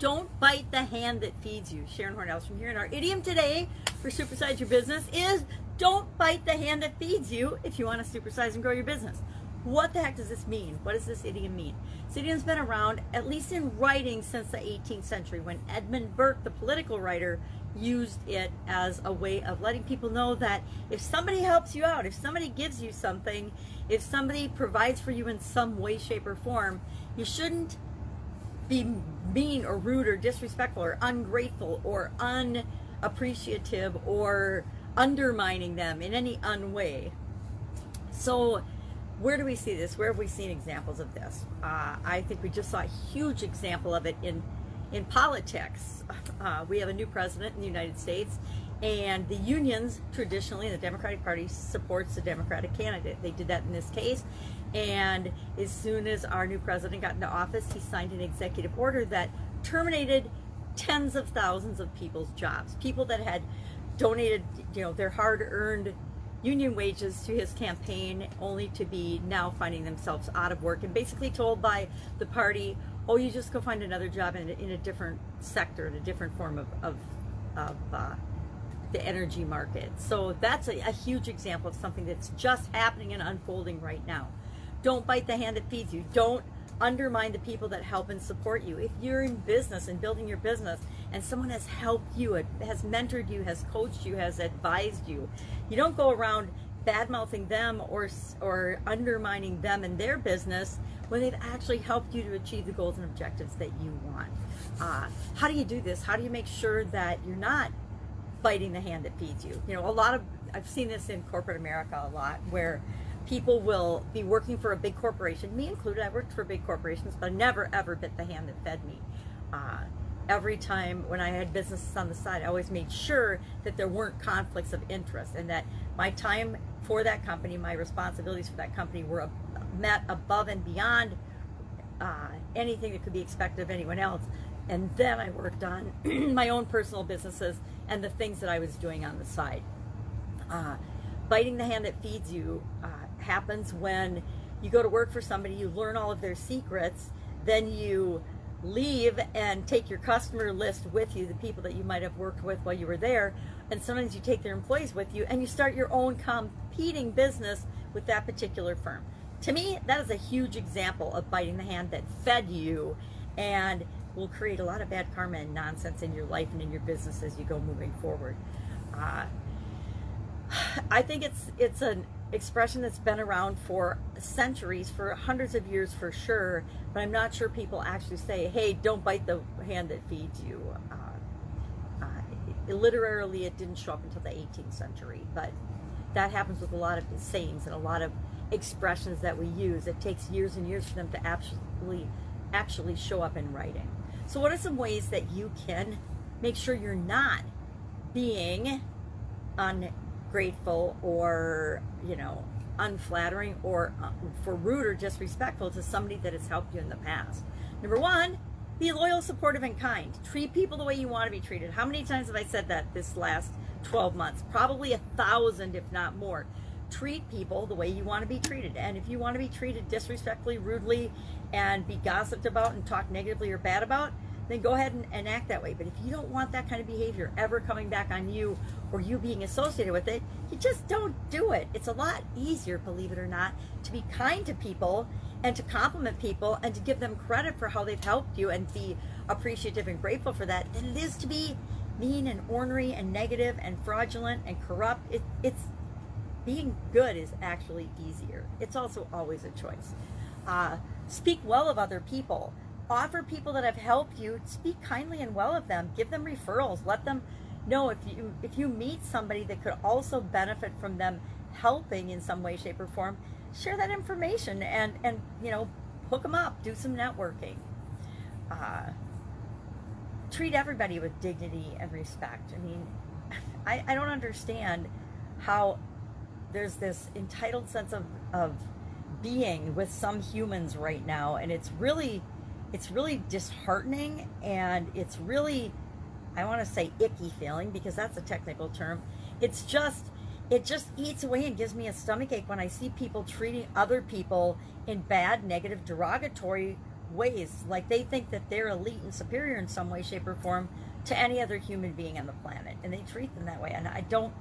Don't bite the hand that feeds you. Sharon Horne-Ellstrom here, and our idiom today for Supersize Your Business is don't bite the hand that feeds you if you want to supersize and grow your business. What the heck does this mean? What does this idiom mean? This idiom's been around, at least in writing, since the 18th century, when Edmund Burke, the political writer, used it as a way of letting people know that if somebody helps you out, if somebody gives you something, if somebody provides for you in some way, shape, or form, you shouldn't be mean or rude or disrespectful or ungrateful or unappreciative or undermining them in any way. So where do we see this? Where have we seen examples of this? I think we just saw a huge example of it in politics. We have a new president in the United States, and the unions traditionally, the Democratic Party supports the Democratic candidate. They did that in this case, and as soon as our new president got into office, he signed an executive order that terminated tens of thousands of people's jobs. People that had donated, their hard-earned union wages to his campaign, only to be now finding themselves out of work and basically told by the party, oh, you just go find another job in a different sector, in a different form of the energy market. So that's a huge example of something that's just happening and unfolding right now. Don't bite the hand that feeds you. Don't undermine the people that help and support you. If you're in business and building your business and someone has helped you, has mentored you, has coached you, has advised you, you don't go around bad-mouthing them or undermining them in their business when they've actually helped you to achieve the goals and objectives that you want. How do you do this? How do you make sure that you're not biting the hand that feeds you? I've seen this in corporate America a lot, where people will be working for a big corporation, me included. I worked for big corporations, but I never ever bit the hand that fed me. Every time when I had businesses on the side, I always made sure that there weren't conflicts of interest, and that my time for that company, my responsibilities for that company were met above and beyond anything that could be expected of anyone else. And then I worked on my own personal businesses and the things that I was doing on the side. Biting the hand that feeds you happens when you go to work for somebody, you learn all of their secrets, then you leave and take your customer list with you, the people that you might have worked with while you were there, and sometimes you take their employees with you, and you start your own competing business with that particular firm. To me, that is a huge example of biting the hand that fed you, and will create a lot of bad karma and nonsense in your life and in your business as you go moving forward. I think it's an expression that's been around for centuries, for hundreds of years for sure, but I'm not sure people actually say, hey, don't bite the hand that feeds you. Literally, it didn't show up until the 18th century, but that happens with a lot of sayings and a lot of expressions that we use. It takes years and years for them to actually show up in writing. So what are some ways that you can make sure you're not being ungrateful or unflattering or for rude or disrespectful to somebody that has helped you in the past? Number one, be loyal, supportive, and kind. Treat people the way you want to be treated. How many times have I said that this last 12 months? Probably 1,000, if not more. Treat people the way you want to be treated. And if you want to be treated disrespectfully, rudely, and be gossiped about and talked negatively or bad about, then go ahead and act that way. But if you don't want that kind of behavior ever coming back on you or you being associated with it, you just don't do it. It's a lot easier, believe it or not, to be kind to people and to compliment people and to give them credit for how they've helped you and be appreciative and grateful for that than it is to be mean and ornery and negative and fraudulent and corrupt. It's being good is actually easier. It's also always a choice. Speak well of other people. Offer people that have helped you, speak kindly and well of them. Give them referrals. Let them know if you meet somebody that could also benefit from them helping in some way, shape, or form, share that information and hook them up. Do some networking. Treat everybody with dignity and respect. I mean, I don't understand how there's this entitled sense of being with some humans right now, and it's really disheartening, and it's really, I want to say icky feeling, because that's a technical term. It just eats away and gives me a stomachache when I see people treating other people in bad, negative, derogatory ways. Like they think that they're elite and superior in some way, shape, or form to any other human being on the planet. And they treat them that way. And I don't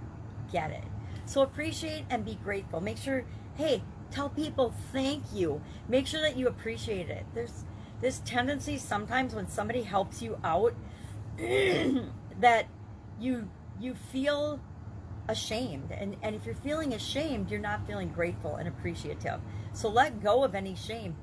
get it. So appreciate and be grateful. Make sure, hey, tell people thank you. Make sure that you appreciate it. There's this tendency sometimes when somebody helps you out that you feel ashamed. And if you're feeling ashamed, you're not feeling grateful and appreciative. So let go of any shame.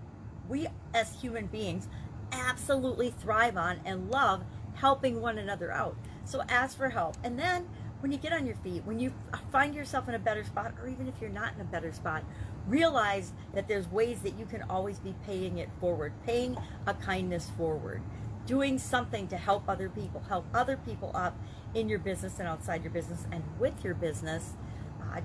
We as human beings absolutely thrive on and love helping one another out. So ask for help. And then when you get on your feet, when you find yourself in a better spot, or even if you're not in a better spot, realize that there's ways that you can always be paying it forward, paying a kindness forward, doing something to help other people up in your business and outside your business and with your business,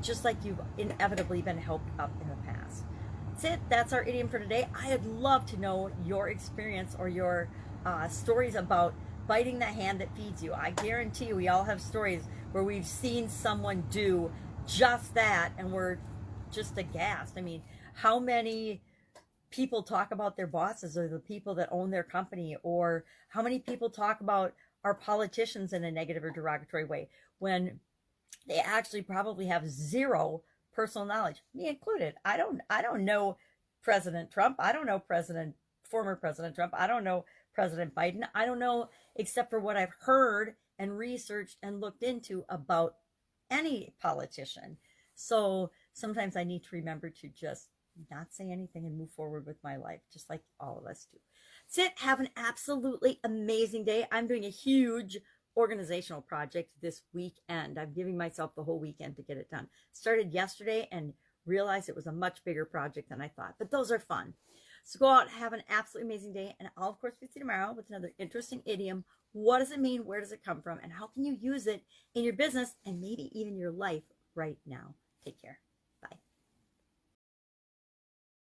just like you've inevitably been helped up in the past. That's it. That's our idiom for today. I'd love to know your experience or your stories about biting the hand that feeds you. I guarantee you we all have stories where we've seen someone do just that and we're just aghast. I mean, how many people talk about their bosses or the people that own their company, or how many people talk about our politicians in a negative or derogatory way when they actually probably have zero personal knowledge, me included. I don't know President Trump. I don't know former President Trump. I don't know President Biden. I don't know except for what I've heard and researched and looked into about any politician. So sometimes I need to remember to just not say anything and move forward with my life, just like all of us do. That's it. Have an absolutely amazing day. I'm doing a huge organizational project this weekend. I'm giving myself the whole weekend to get it done. Started yesterday and realized it was a much bigger project than I thought, but those are fun. So go out, have an absolutely amazing day, and I'll, of course, be with you tomorrow with another interesting idiom. What does it mean? Where does it come from? And how can you use it in your business and maybe even your life right now? Take care.